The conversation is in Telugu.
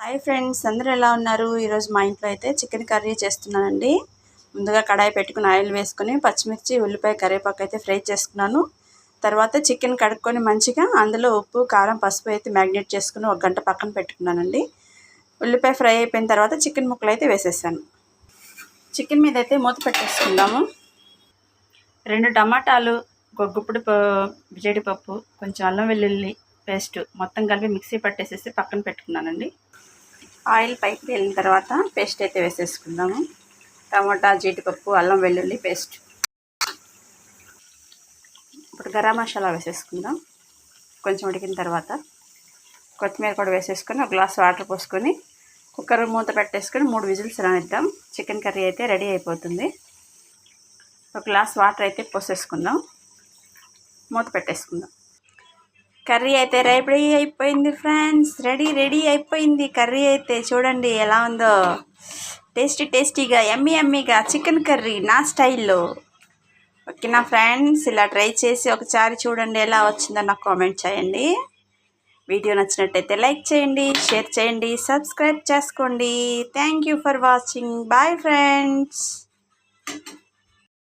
హాయ్ ఫ్రెండ్స్, అందరూ ఎలా ఉన్నారు? ఈరోజు మా ఇంట్లో అయితే చికెన్ కర్రీ చేస్తున్నానండి. ముందుగా కడాయి పెట్టుకుని ఆయిల్ వేసుకొని పచ్చిమిర్చి, ఉల్లిపాయ, కరివేపాకు అయితే ఫ్రై చేసుకున్నాను. తర్వాత చికెన్ కడుక్కొని మంచిగా అందులో ఉప్పు, కారం, పసుపు అయితే మ్యాగ్నేట్ చేసుకుని 1 గంట పక్కన పెట్టుకున్నానండి. ఉల్లిపాయ ఫ్రై అయిపోయిన తర్వాత చికెన్ ముక్కలు అయితే వేసేసాను. చికెన్ మీద అయితే మూత పెట్టేసుకుందాము. 2 టమాటాలు, ఒక గుప్పుడు జీడిపప్పు, కొంచెం అల్లం వెల్లుల్లి పేస్ట్ మొత్తం కలిపి మిక్సీ పట్టేసేసి పక్కన పెట్టుకున్నానండి. ఆయిల్ పైకి వెళ్ళిన తర్వాత పేస్ట్ అయితే వేసేసుకుందాము. టమాటా, జీడిపప్పు, అల్లం వెల్లుల్లి పేస్ట్. ఇప్పుడు గరం మసాలా వేసేసుకుందాం. కొంచెం ఉడికిన తర్వాత కొత్తిమీర కూడా వేసేసుకొని 1 గ్లాస్ వాటర్ పోసుకొని కుక్కర్ మూత పెట్టేసుకొని 3 విజిల్స్ రానిద్దాం. చికెన్ కర్రీ అయితే రెడీ అయిపోతుంది. 1 గ్లాస్ వాటర్ అయితే పోసేసుకుందాం. మూత పెట్టేసుకుందాం. కర్రీ అయితే రెడీ అయిపోయింది ఫ్రెండ్స్. రెడీ అయిపోయింది కర్రీ అయితే. చూడండి ఎలా ఉందో, టేస్టీగా యమ్మీగా చికెన్ కర్రీ నా స్టైల్లో. ఓకేనా ఫ్రెండ్స్, ఇలా ట్రై చేసి ఒకసారి చూడండి ఎలా వచ్చిందో నాకు కామెంట్ చేయండి. వీడియో నచ్చినట్టయితే లైక్ చేయండి, షేర్ చేయండి, సబ్స్క్రైబ్ చేసుకోండి. Thank you for watching. Bye friends.